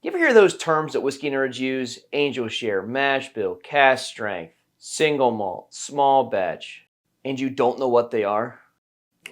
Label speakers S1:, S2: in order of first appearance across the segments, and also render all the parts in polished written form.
S1: You ever hear those terms that whiskey nerds use? Angel share, mash bill, cask strength, single malt, small batch, and you don't know what they are?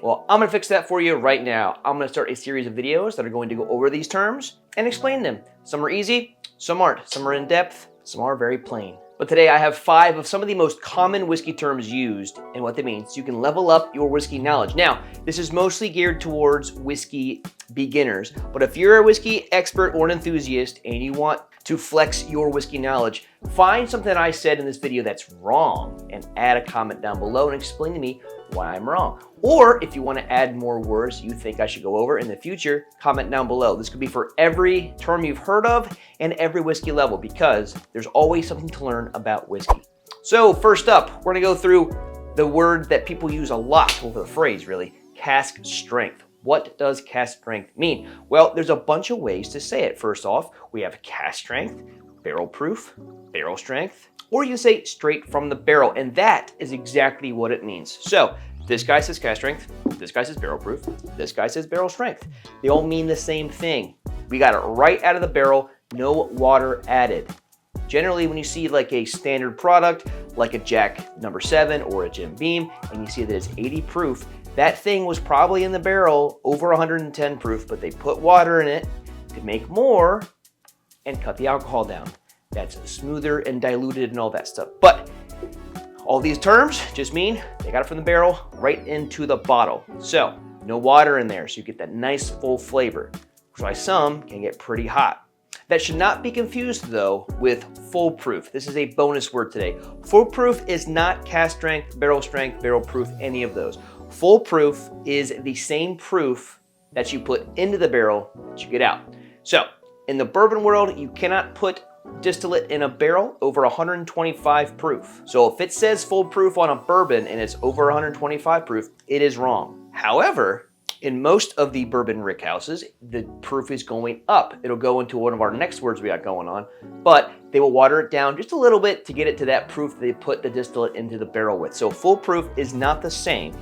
S1: Well, I'm going to fix that for you right now. I'm going to start a series of videos that are going to go over these terms and explain them. Some are easy, some aren't. Some are in depth, some are very plain. But today I have 5 of some of the most common whiskey terms used and what they mean so you can level up your whiskey knowledge. Now, this is mostly geared towards whiskey beginners, but if you're a whiskey expert or an enthusiast and you want to flex your whiskey knowledge, find something that I said in this video that's wrong and add a comment down below and explain to me why I'm wrong. Or if you want to add more words you think I should go over in the future, comment down below. This could be for every term you've heard of and every whiskey level because there's always something to learn about whiskey. So first up, we're going to go through the word that people use a lot, well, the phrase really, cask strength. What does cask strength mean? Well, there's a bunch of ways to say it. First off, we have cask strength, barrel proof, barrel strength, or you say straight from the barrel, and that is exactly what it means. So this guy says cask strength, this guy says barrel proof, this guy says barrel strength. They all mean the same thing. We got it right out of the barrel, no water added. Generally, when you see like a standard product, like a Jack No. 7 or a Jim Beam, and you see that it's 80 proof, that thing was probably in the barrel over 110 proof, but they put water in it to make more and cut the alcohol down. That's smoother and diluted and all that stuff. But all these terms just mean they got it from the barrel right into the bottle. So no water in there, so you get that nice full flavor, which is why some can get pretty hot. That should not be confused though with full proof. This is a bonus word today. Full proof is not cask strength, barrel proof, any of those. Full proof is the same proof that you put into the barrel that you get out. So in the bourbon world, you cannot put distillate in a barrel over 125 proof. So if it says full proof on a bourbon and it's over 125 proof, it is wrong. However, in most of the bourbon rick houses, the proof is going up. It'll go into one of our next words we got going on, but they will water it down just a little bit to get it to that proof they put the distillate into the barrel with. So full proof is not the same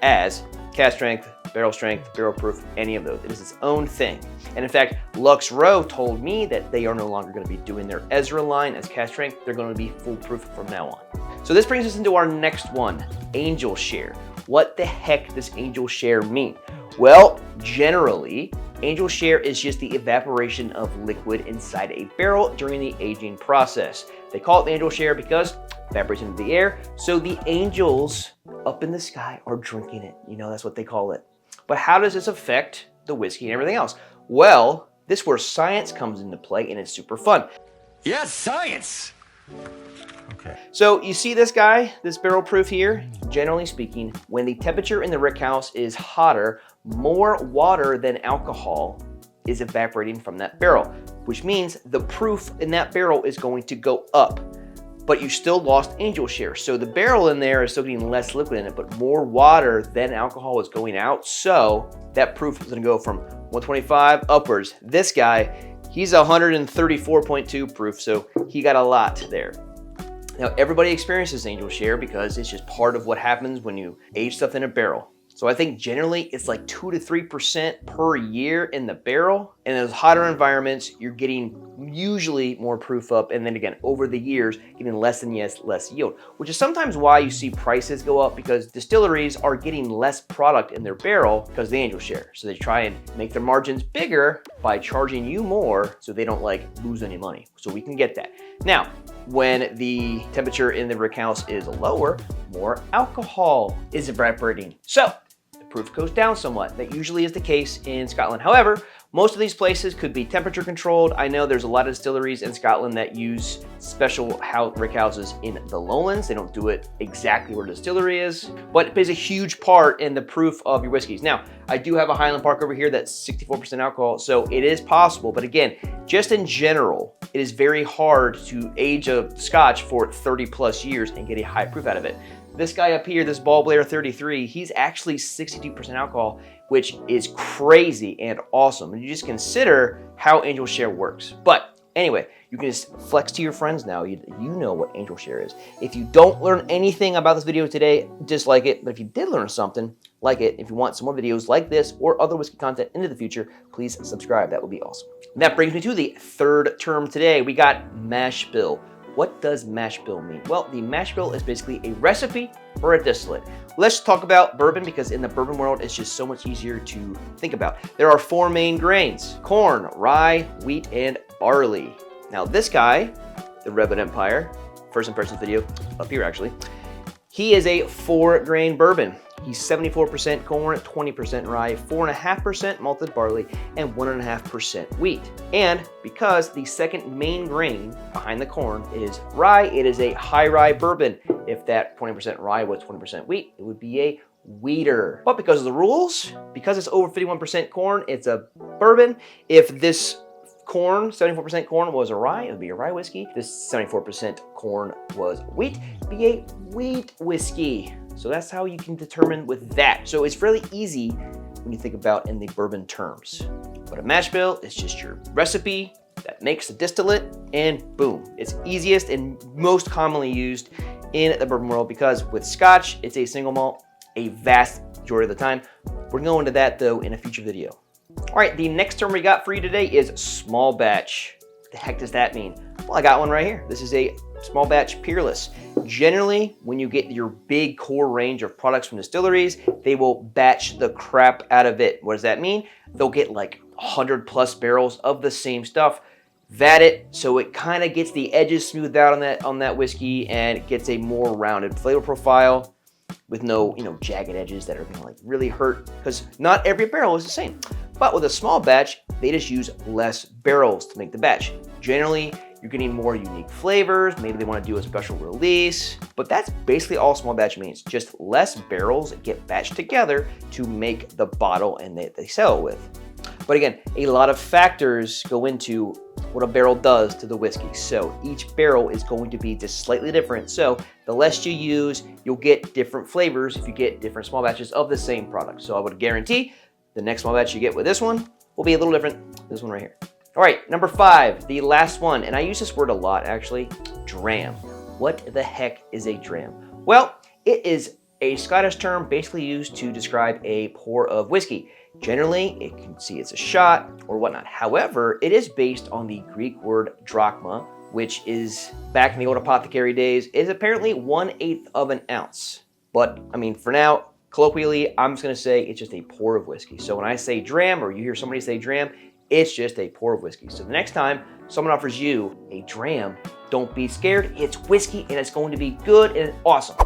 S1: as cask strength, barrel proof, any of those. It is its own thing. And in fact, Lux Row told me that they are no longer going to be doing their Ezra line as cask strength. They're going to be full proof from now on. So this brings us into our next one, angel share. What the heck does angel share mean? Well, generally, angel share is just the evaporation of liquid inside a barrel during the aging process. They call it angel share because it evaporates into the air, so the angels up in the sky are drinking it. You know, that's what they call it. But how does this affect the whiskey and everything else? Well, this is where science comes into play, and it's super fun.
S2: Yes, science! Okay.
S1: So you see this guy, this barrel proof here? Generally speaking, when the temperature in the rick house is hotter, more water than alcohol is evaporating from that barrel, which means the proof in that barrel is going to go up. But you still lost angel share. So the barrel in there is still getting less liquid in it, but more water than alcohol is going out. So that proof is gonna go from 125 upwards. This guy, he's 134.2 proof, so he got a lot there. Now everybody experiences angel share because it's just part of what happens when you age stuff in a barrel. So I think generally it's like 2 to 3% per year in the barrel. And in those hotter environments, you're getting usually more proof up. And then again, over the years, getting less and less yield, which is sometimes why you see prices go up because distilleries are getting less product in their barrel because of the angel share. So they try and make their margins bigger by charging you more so they don't like lose any money. So we can get that. Now, when the temperature in the rick house is lower, more alcohol is evaporating. So proof goes down somewhat. That usually is the case in Scotland. However, most of these places could be temperature controlled. I know there's a lot of distilleries in Scotland that use special rick houses in the lowlands. They don't do it exactly where the distillery is, but it plays a huge part in the proof of your whiskeys. Now, I do have a Highland Park over here that's 64% alcohol, so it is possible. But again, just in general, it is very hard to age a scotch for 30 plus years and get a high proof out of it. This guy up here, this Ball Blair 33, he's actually 62% alcohol, which is crazy and awesome. And you just consider how angel share works. But anyway, you can just flex to your friends now. You know what angel share is. If you don't learn anything about this video today, dislike it. But if you did learn something, like it. If you want some more videos like this or other whiskey content into the future, please subscribe. That would be awesome. And that brings me to the third term today. We got mash bill. What does mash bill mean? Well, the mash bill is basically a recipe for a distillate. Let's talk about bourbon, because in the bourbon world, it's just so much easier to think about. There are 4 main grains: corn, rye, wheat, and barley. Now this guy, the Rebel Empire, first impressions video up here actually, he is a 4-grain bourbon. He's 74% corn, 20% rye, 4.5% malted barley, and 1.5% wheat. And because the second main grain behind the corn is rye, it is a high rye bourbon. If that 20% rye was 20% wheat, it would be a wheater. But because of the rules, because it's over 51% corn, it's a bourbon. If this corn, 74% corn, was a rye, it would be a rye whiskey. This 74% corn was wheat, it'd be a wheat whiskey. So that's how you can determine with that. So it's fairly easy when you think about in the bourbon terms. But a mash bill is just your recipe that makes the distillate, and boom. It's easiest and most commonly used in the bourbon world, because with scotch, it's a single malt a vast majority of the time. We're going into that though in a future video. All right, the next term we got for you today is small batch. What the heck does that mean? Well, I got one right here. This is a small batch peerless. Generally, when you get your big core range of products from distilleries, they will batch the crap out of it. What does that mean? They'll get like 100+ barrels of the same stuff, vat it so it kind of gets the edges smoothed out on that whiskey, and it gets a more rounded flavor profile with no, jagged edges that are gonna like really hurt, because not every barrel is the same. But with a small batch, they just use less barrels to make the batch. Generally, you're getting more unique flavors. Maybe they want to do a special release, but that's basically all small batch means. Just less barrels get batched together to make the bottle and they sell it with. But again, a lot of factors go into what a barrel does to the whiskey. So each barrel is going to be just slightly different. So the less you use, you'll get different flavors if you get different small batches of the same product. So I would guarantee the next small batch you get with this one will be a little different than this one right here. All right, number 5, the last one, and I use this word a lot actually, dram. What the heck is a dram? Well, it is a Scottish term basically used to describe a pour of whiskey. Generally, it can see it's a shot or whatnot. However, it is based on the Greek word drachma, which is, back in the old apothecary days, is apparently 1/8 of an ounce. But I mean, for now, colloquially, I'm just gonna say it's just a pour of whiskey. So when I say dram, or you hear somebody say dram, it's just a pour of whiskey. So the next time someone offers you a dram, don't be scared. It's whiskey and it's going to be good and awesome.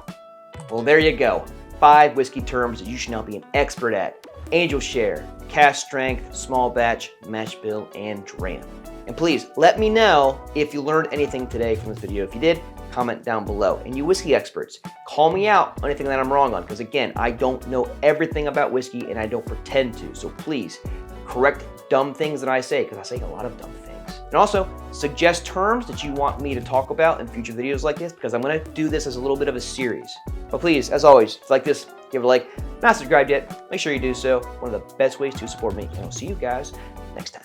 S1: Well, there you go. 5 whiskey terms that you should now be an expert at: Angel Share, Cask Strength, Small Batch, Mash Bill, and Dram. And please let me know if you learned anything today from this video. If you did, comment down below. And you whiskey experts, call me out on anything that I'm wrong on, because again, I don't know everything about whiskey and I don't pretend to. So please correct dumb things that I say, because I say a lot of dumb things. And also suggest terms that you want me to talk about in future videos like this, because I'm going to do this as a little bit of a series. But please, as always, if you like this, give it a like. Not subscribed yet, make sure you do so. One of the best ways to support me. And I'll see you guys next time.